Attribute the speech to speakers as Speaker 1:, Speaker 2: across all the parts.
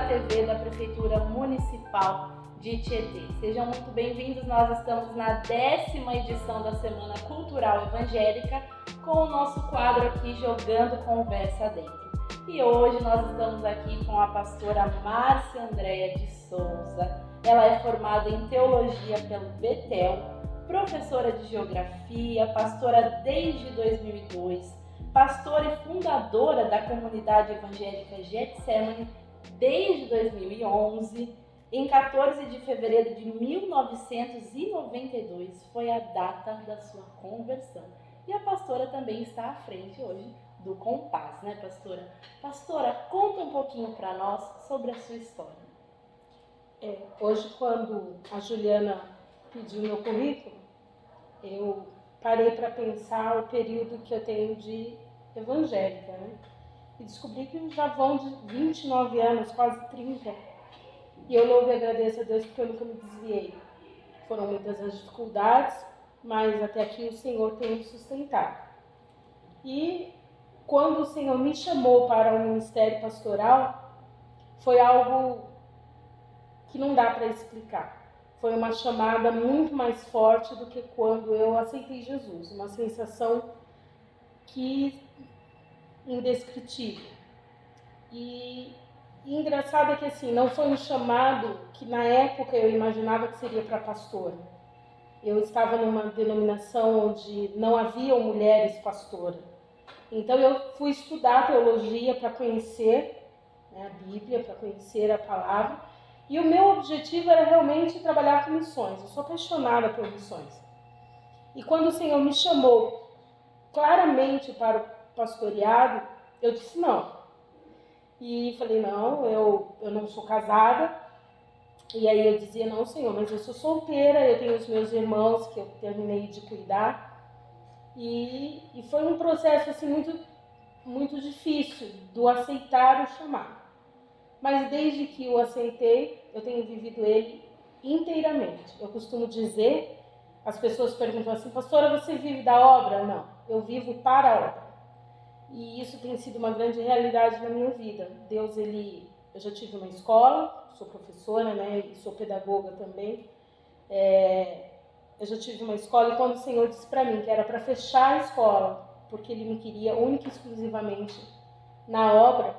Speaker 1: da TV da Prefeitura Municipal de Tietê. Sejam muito bem-vindos, nós estamos na 10ª edição da Semana Cultural Evangélica com o nosso quadro aqui Jogando Conversa Dentro. E hoje nós estamos aqui com a pastora Márcia Andréia de Souza. Ela é formada em Teologia pelo Betel, professora de Geografia, pastora desde 2002, pastora e fundadora da comunidade evangélica Getsemane desde 2011. Em 14 de fevereiro de 1992 foi a data da sua conversão. E a pastora também está à frente hoje do Compass, né, pastora? Pastora, conta um pouquinho para nós sobre a sua história.
Speaker 2: Hoje, quando a Juliana pediu meu currículo, eu parei para pensar o período que eu tenho de evangélica, né? E descobri que já vão de 29 anos, quase 30. E eu louvo e agradeço a Deus porque eu nunca me desviei. Foram muitas as dificuldades, mas até aqui o Senhor tem me sustentado. E quando o Senhor me chamou para o ministério pastoral, foi algo que não dá para explicar. Foi uma chamada muito mais forte do que quando eu aceitei Jesus. Uma sensação indescritível. E engraçado é que assim, não foi um chamado que na época eu imaginava que seria para pastora. Eu estava numa denominação onde não haviam mulheres pastoras. Então eu fui estudar teologia para conhecer, né, a Bíblia, para conhecer a palavra. E o meu objetivo era realmente trabalhar com missões. Eu sou apaixonada por missões. E quando o Senhor me chamou claramente para o pastoreado, eu disse não. E falei, não, eu não sou casada. E aí eu dizia, não, Senhor, mas eu sou solteira, eu tenho os meus irmãos que eu terminei de cuidar. E foi um processo assim, muito, muito difícil do aceitar o chamado. Mas desde que o aceitei, eu tenho vivido ele inteiramente. Eu costumo dizer, as pessoas perguntam assim, pastora, você vive da obra? Não, eu vivo para a obra. E isso tem sido uma grande realidade na minha vida. Deus, eu já tive uma escola, sou professora, né, e sou pedagoga também. Eu já tive uma escola e quando o Senhor disse para mim que era para fechar a escola, porque Ele me queria única e exclusivamente na obra,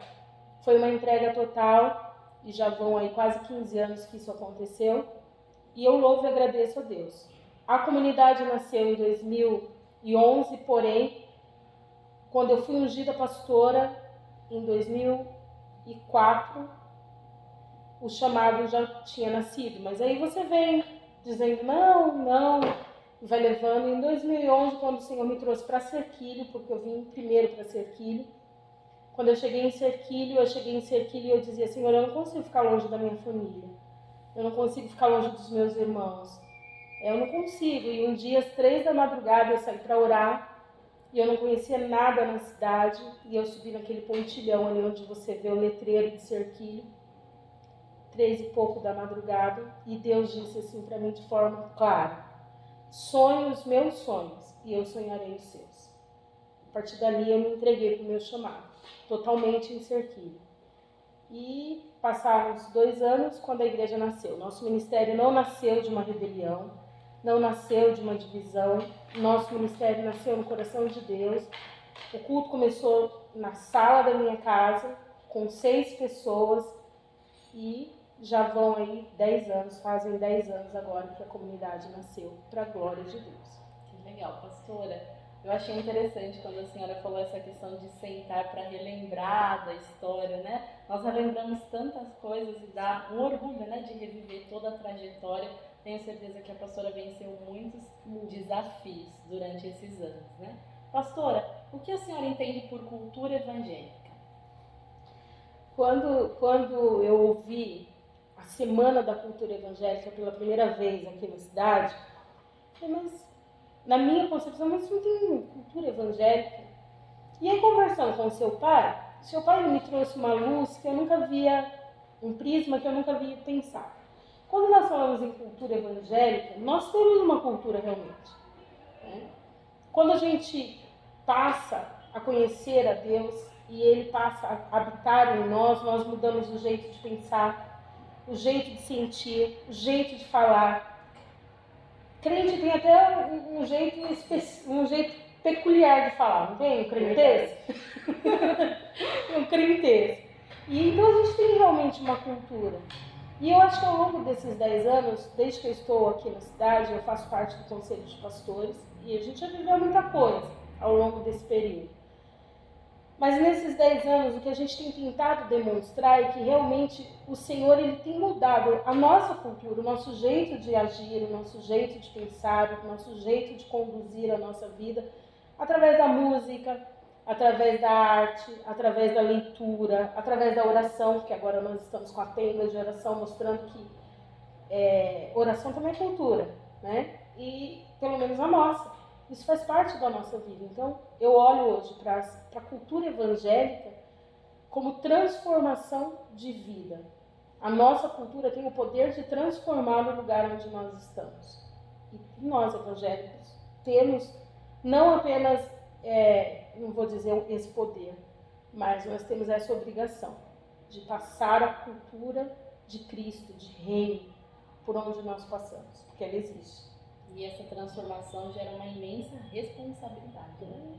Speaker 2: foi uma entrega total e já vão aí quase 15 anos que isso aconteceu. E eu louvo e agradeço a Deus. A comunidade nasceu em 2011, porém, quando eu fui ungida pastora, em 2004, o chamado já tinha nascido. Mas aí você vem dizendo não, e vai levando. Em 2011, quando o Senhor me trouxe para Serquilho, porque eu vim primeiro para Serquilho, quando eu cheguei em Serquilho e eu dizia, Senhor, eu não consigo ficar longe da minha família. Eu não consigo ficar longe dos meus irmãos. Eu não consigo. E um dia, às 3 da madrugada, eu saí para orar. E eu não conhecia nada na cidade, e eu subi naquele pontilhão ali onde você vê o letreiro de Serquilho, 3 e pouco da madrugada, e Deus disse assim para mim de forma clara, sonhe os meus sonhos, e eu sonharei os seus. A partir dali eu me entreguei para o meu chamado, totalmente em Serquilho. E passaram uns 2 anos quando a igreja nasceu. Nosso ministério não nasceu de uma rebelião, não nasceu de uma divisão. Nosso ministério nasceu no coração de Deus. O culto começou na sala da minha casa, com 6 pessoas, e já vão aí 10 anos, fazem 10 anos agora que a comunidade nasceu, para a glória de Deus.
Speaker 1: Que legal, pastora. Eu achei interessante quando a senhora falou essa questão de sentar para relembrar da história, né? Nós relembramos tantas coisas e dá um orgulho, né, de reviver toda a trajetória. Tenho certeza que a pastora venceu muitos desafios durante esses anos, né? Pastora, o que a senhora entende por cultura evangélica?
Speaker 2: Quando eu ouvi a Semana da Cultura Evangélica pela primeira vez aqui na cidade, eu falei, mas na minha concepção, mas não tem cultura evangélica? E aí, conversando com seu pai me trouxe uma luz que eu nunca via, um prisma que eu nunca via pensar. Quando nós falamos em cultura evangélica, nós temos uma cultura realmente, né? Quando a gente passa a conhecer a Deus, e ele passa a habitar em nós, nós mudamos o jeito de pensar, o jeito de sentir, o jeito de falar. Crente tem até um jeito peculiar de falar, não tem? Um crentez? Um crentez. E então a gente tem realmente uma cultura. E eu acho que ao longo desses 10 anos, desde que eu estou aqui na cidade, eu faço parte do Conselho de Pastores, e a gente já viveu muita coisa ao longo desse período. Mas nesses 10 anos, o que a gente tem tentado demonstrar é que realmente o Senhor ele tem mudado a nossa cultura, o nosso jeito de agir, o nosso jeito de pensar, o nosso jeito de conduzir a nossa vida, através da música, através da arte, através da leitura, através da oração, porque agora nós estamos com a tenda de oração mostrando que oração também é cultura, né? E pelo menos a nossa. Isso faz parte da nossa vida. Então, eu olho hoje para a cultura evangélica como transformação de vida. A nossa cultura tem o poder de transformar o lugar onde nós estamos. E nós, evangélicos, temos não apenas, não vou dizer esse poder, mas nós temos essa obrigação de passar a cultura de Cristo, de reino, por onde nós passamos, porque ela existe.
Speaker 1: E essa transformação gera uma imensa responsabilidade, né?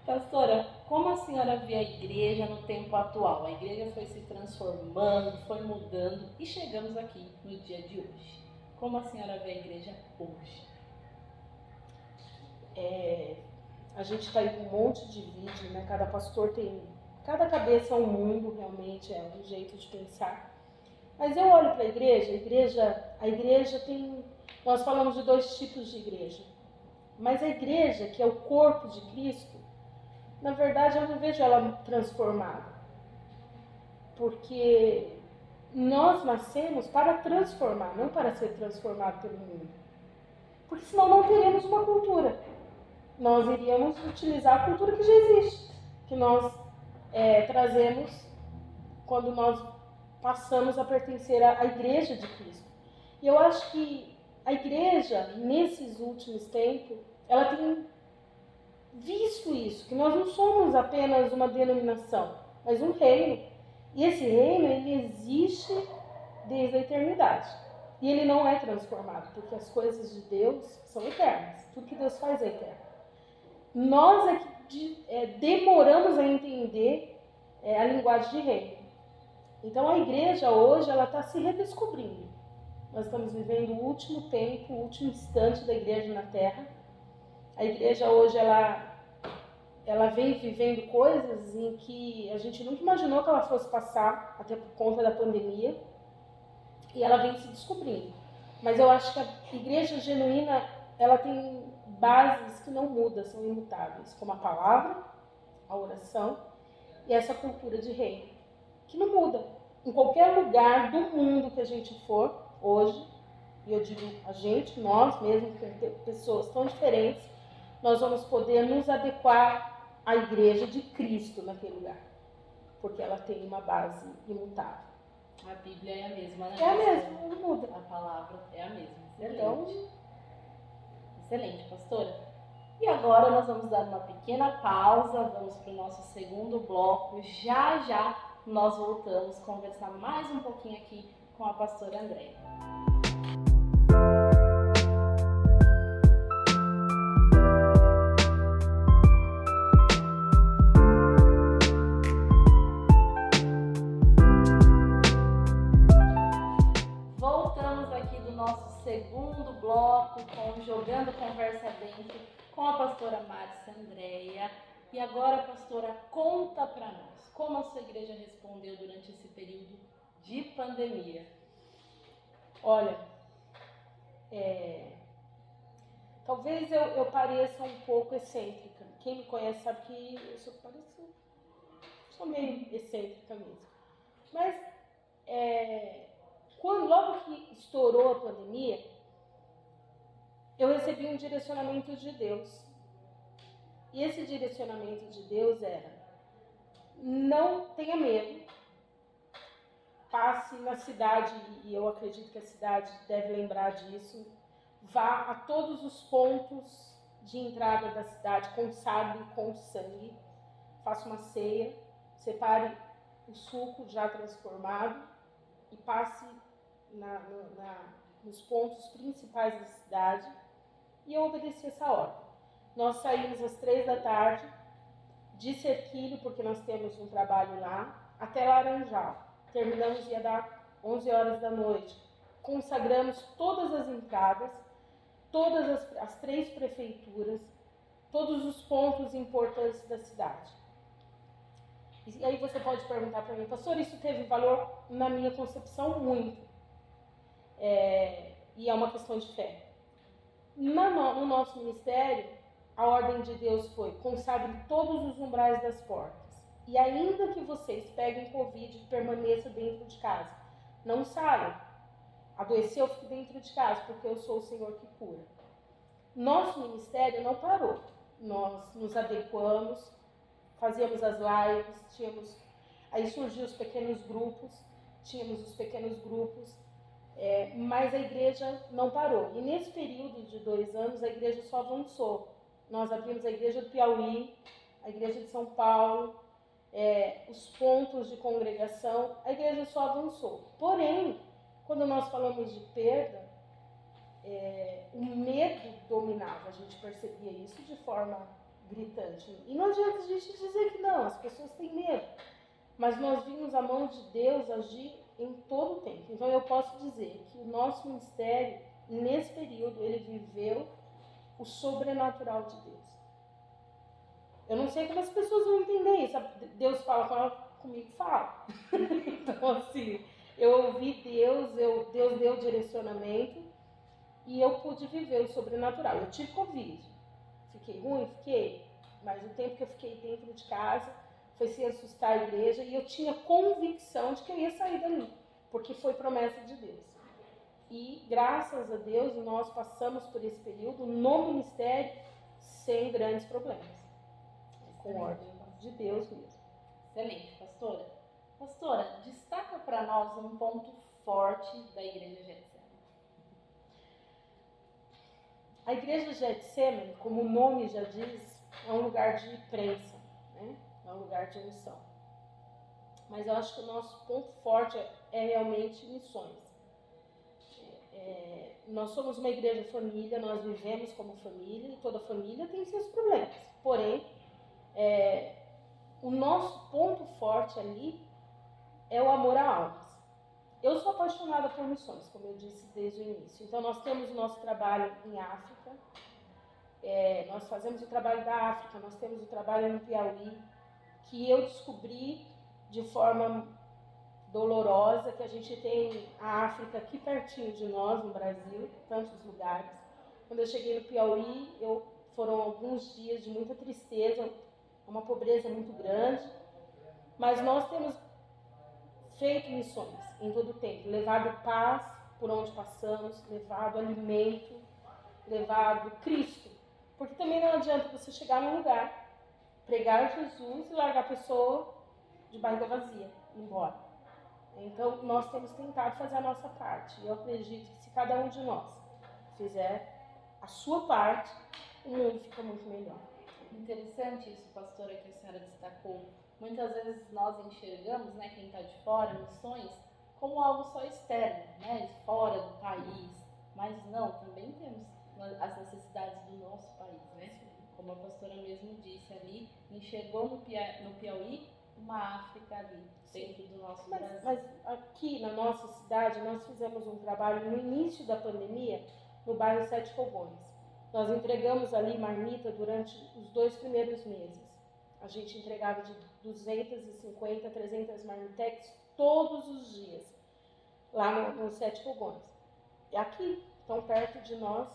Speaker 1: Pastora, como a senhora vê a igreja no tempo atual? A igreja foi se transformando, foi mudando e chegamos aqui no dia de hoje. Como a senhora vê a igreja hoje?
Speaker 2: A gente está aí com um monte de vídeo, né? Cada pastor tem... Cada cabeça é um mundo, realmente, é um jeito de pensar. Mas eu olho para a igreja tem... Nós falamos de 2 tipos de igreja. Mas a igreja, que é o corpo de Cristo, na verdade eu não vejo ela transformada. Porque nós nascemos para transformar, não para ser transformado pelo mundo. Porque senão não teríamos uma cultura. Nós iríamos utilizar a cultura que já existe, que nós trazemos quando nós passamos a pertencer à igreja de Cristo. E eu acho que a igreja, nesses últimos tempos, ela tem visto isso, que nós não somos apenas uma denominação, mas um reino. E esse reino, ele existe desde a eternidade. E ele não é transformado, porque as coisas de Deus são eternas. Tudo que Deus faz é eterno. Nós é que demoramos a entender a linguagem de reino. Então a igreja hoje ela está se redescobrindo. Nós estamos vivendo o último tempo, o último instante da igreja na Terra. A igreja hoje ela vem vivendo coisas em que a gente nunca imaginou que ela fosse passar, até por conta da pandemia. E ela vem se descobrindo. Mas eu acho que a igreja genuína ela tem bases que não mudam, são imutáveis, como a palavra, a oração e essa cultura de reino, que não muda. Em qualquer lugar do mundo que a gente for hoje, e eu digo a gente, nós mesmos, com pessoas tão diferentes, nós vamos poder nos adequar à igreja de Cristo naquele lugar, porque ela tem uma base imutável.
Speaker 1: A Bíblia é a mesma, né?
Speaker 2: É a mesma, não muda.
Speaker 1: A palavra é a mesma. Excelente.
Speaker 2: Então,
Speaker 1: excelente, pastora. E agora nós vamos dar uma pequena pausa, vamos para o nosso segundo bloco. Já já nós voltamos a conversar mais um pouquinho aqui com a pastora Andréia. Voltamos aqui do nosso segundo bloco com Jogando Conversa Dentro com a pastora Márcia Andréia. E agora, pastora, conta para nós como a sua igreja respondeu durante esse período de pandemia.
Speaker 2: Olha, talvez eu pareça um pouco excêntrica. Quem me conhece sabe que eu sou meio excêntrica mesmo. Mas logo que estourou a pandemia, eu recebi um direcionamento de Deus. E esse direcionamento de Deus era: não tenha medo, passe na cidade, e eu acredito que a cidade deve lembrar disso, vá a todos os pontos de entrada da cidade com sábio e com sangue, faça uma ceia, separe o suco já transformado e passe nos pontos principais da cidade, e eu obedeci essa ordem. Nós saímos às 3 da tarde, de Cerquilho, porque nós temos um trabalho lá, até Laranjal. Terminamos, ia dar 11 horas da noite. Consagramos todas as entradas, todas as 3 prefeituras, todos os pontos importantes da cidade. E aí você pode perguntar para mim, pastor, isso teve valor? Na minha concepção, muito. E é uma questão de fé. No nosso ministério, a ordem de Deus foi: consagre todos os umbrais das portas. E ainda que vocês peguem Covid, permaneça dentro de casa. Não saiam. Adoeceu, fique dentro de casa, porque eu sou o Senhor que cura. Nosso ministério não parou. Nós nos adequamos, fazíamos as lives, aí surgiu os pequenos grupos, mas a igreja não parou. E nesse período de 2 anos, a igreja só avançou. Nós abrimos a igreja do Piauí, a igreja de São Paulo, os pontos de congregação, a igreja só avançou. Porém, quando nós falamos de perda, o medo dominava, a gente percebia isso de forma gritante. E não adianta a gente dizer que não, as pessoas têm medo, mas nós vimos a mão de Deus agir em todo o tempo. Então eu posso dizer que o nosso ministério, nesse período, ele viveu o sobrenatural de Deus. Eu não sei como as pessoas vão entender isso. Deus fala com ela, comigo fala. Então assim, eu ouvi Deus, Deus deu direcionamento e eu pude viver o sobrenatural. Eu tive Covid. Fiquei ruim? Fiquei. Mas o tempo que eu fiquei dentro de casa foi sem assustar a igreja, e eu tinha convicção de que eu ia sair dali, porque foi promessa de Deus. E graças a Deus nós passamos por esse período no ministério sem grandes problemas. Com ordem de Deus mesmo.
Speaker 1: Excelente, pastora. Pastora, destaca para nós um ponto forte da Igreja Getsemane.
Speaker 2: A Igreja Getsemane, como o nome já diz, é um lugar de prensa, né? É um lugar de missão. Mas eu acho que o nosso ponto forte é realmente missões. Nós somos uma igreja família, nós vivemos como família, e toda família tem seus problemas. Porém, o nosso ponto forte ali é o amor a almas. Eu sou apaixonada por missões, como eu disse desde o início. Então nós temos o nosso trabalho em África, nós fazemos o trabalho da África, nós temos o trabalho no Piauí, que eu descobri de forma dolorosa, que a gente tem a África aqui pertinho de nós, no Brasil, tantos lugares. Quando eu cheguei no Piauí, foram alguns dias de muita tristeza, uma pobreza muito grande, mas nós temos feito missões em todo o tempo, levado paz por onde passamos, levado alimento, levado Cristo, porque também não adianta você chegar num lugar, pregar Jesus e largar a pessoa de barriga vazia, ir embora. Então nós temos tentado fazer a nossa parte, e eu acredito que se cada um de nós fizer a sua parte, o mundo fica muito melhor.
Speaker 1: Interessante isso, pastora, que a senhora destacou. Muitas vezes nós enxergamos, né, quem está de fora, missões, como algo só externo, né, fora do país. Mas não, também temos as necessidades do nosso país, né? Como a pastora mesmo disse ali, enxergou no Piauí uma África ali, dentro do nosso Brasil.
Speaker 2: Mas aqui na nossa cidade, nós fizemos um trabalho no início da pandemia, no bairro Sete Fogões. Nós entregamos ali marmita durante os 2 primeiros meses. A gente entregava de 250 a 300 marmitex todos os dias, lá no Sete Fogões. E aqui, tão perto de nós,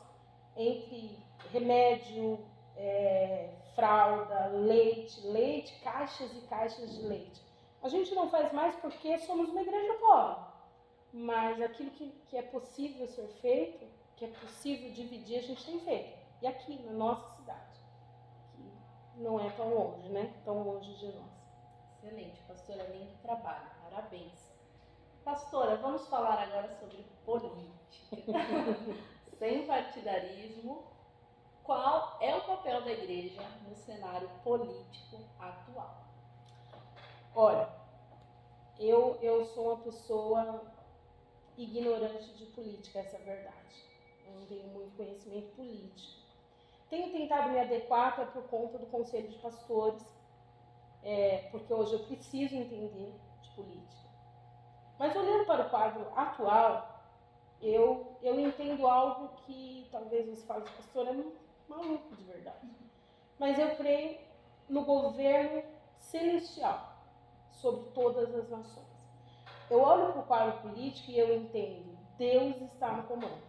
Speaker 2: entre remédio, fralda, leite, caixas e caixas de leite. A gente não faz mais porque somos uma igreja pobre, mas aquilo que é possível ser feito, que é possível dividir, a gente tem feito. E aqui, na nossa cidade, que não é tão longe, né? Tão longe de nós.
Speaker 1: Excelente, pastora, lindo trabalho, parabéns. Pastora, vamos falar agora sobre política. Sem partidarismo, qual é o papel da igreja no cenário político atual?
Speaker 2: Olha, eu sou uma pessoa ignorante de política, essa é a verdade. Eu não tenho muito conhecimento político. Tenho tentado me adequar até por conta do Conselho de Pastores, porque hoje eu preciso entender de política. Mas olhando para o quadro atual, eu entendo algo que talvez você fale de pastor é maluco de verdade. Mas eu creio no governo celestial sobre todas as nações. Eu olho para o quadro político e eu entendo, Deus está no comando,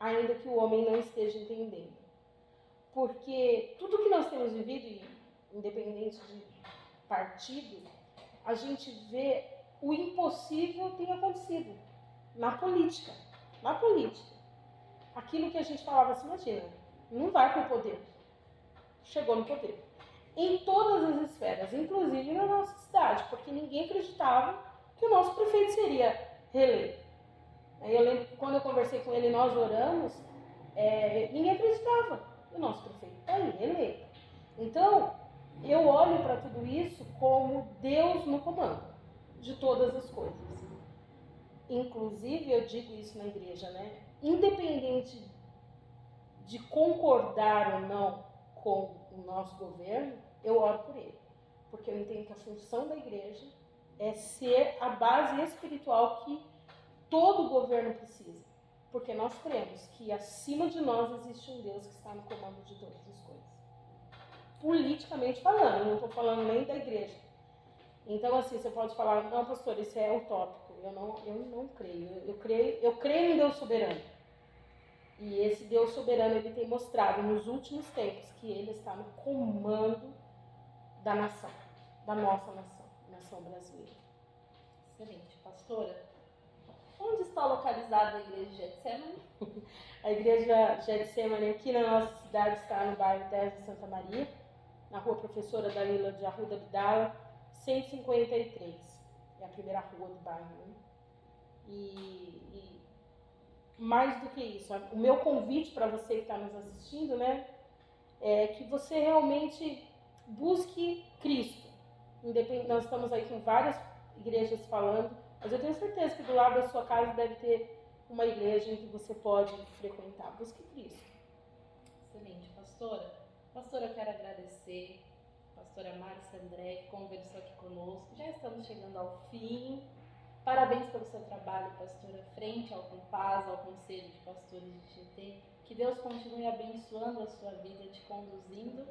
Speaker 2: ainda que o homem não esteja entendendo. Porque tudo que nós temos vivido, independente de partido, a gente vê o impossível tem acontecido na política. Na política. Aquilo que a gente falava assim, imagina, não vai para o poder. Chegou no poder. Em todas as esferas, inclusive na nossa cidade, porque ninguém acreditava que o nosso prefeito seria reeleito. Eu lembro que quando eu conversei com ele, nós oramos, ninguém acreditava que o nosso prefeito está aí, reeleito. Então, eu olho para tudo isso como Deus no comando de todas as coisas. Inclusive, eu digo isso na igreja, né? Independente de concordar ou não com o nosso governo, eu oro por ele. Porque eu entendo que a função da igreja é ser a base espiritual que todo governo precisa. Porque nós cremos que acima de nós existe um Deus que está no comando de todas as coisas. Politicamente falando, eu não estou falando nem da igreja. Então, assim, você pode falar, não, pastor, isso é utópico. Eu não creio. Eu creio em Deus soberano. E esse Deus soberano, ele tem mostrado nos últimos tempos que ele está no comando da nação, da nossa nação, nação brasileira.
Speaker 1: Excelente. Pastora, onde está localizada a igreja de Getsemane?
Speaker 2: A igreja Getsemane aqui na nossa cidade está no bairro Terra de Santa Maria, na rua Professora Dalila de Arruda Abdala, 153. É a primeira rua do bairro, né? E mais do que isso, o meu convite para você que está nos assistindo, né, é que você realmente busque Cristo. Nós estamos aí com várias igrejas falando, mas eu tenho certeza que do lado da sua casa deve ter uma igreja em que você pode frequentar. Busque Cristo.
Speaker 1: Excelente, pastora. Pastora, eu quero agradecer a pastora Márcia André, que conversou aqui conosco. Já estamos chegando ao fim. Parabéns pelo seu trabalho, pastora, frente ao Compaz, ao Conselho de Pastores de Tietê. Que Deus continue abençoando a sua vida, te conduzindo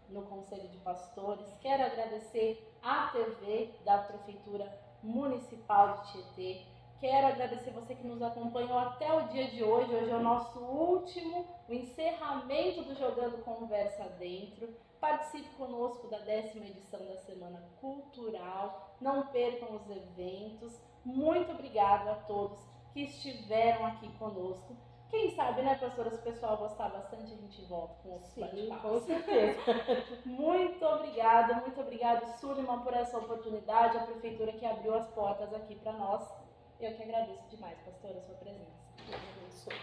Speaker 1: no Conselho de Pastores. Quero agradecer à TV da Prefeitura Municipal de Tietê. Quero agradecer você que nos acompanhou até o dia de hoje. Hoje é o nosso último, o encerramento do Jogando Conversa Dentro. Participe conosco da 10ª edição da Semana Cultural. Não percam os eventos. Muito obrigado a todos que estiveram aqui conosco. Quem sabe, né, professora, se o pessoal gostar bastante, a gente volta com outros bate-papos.
Speaker 2: Com certeza.
Speaker 1: Muito obrigado, Suliman, por essa oportunidade, a prefeitura que abriu as portas aqui para nós. Eu que agradeço demais, pastora, a sua presença.
Speaker 2: Eu abençoe.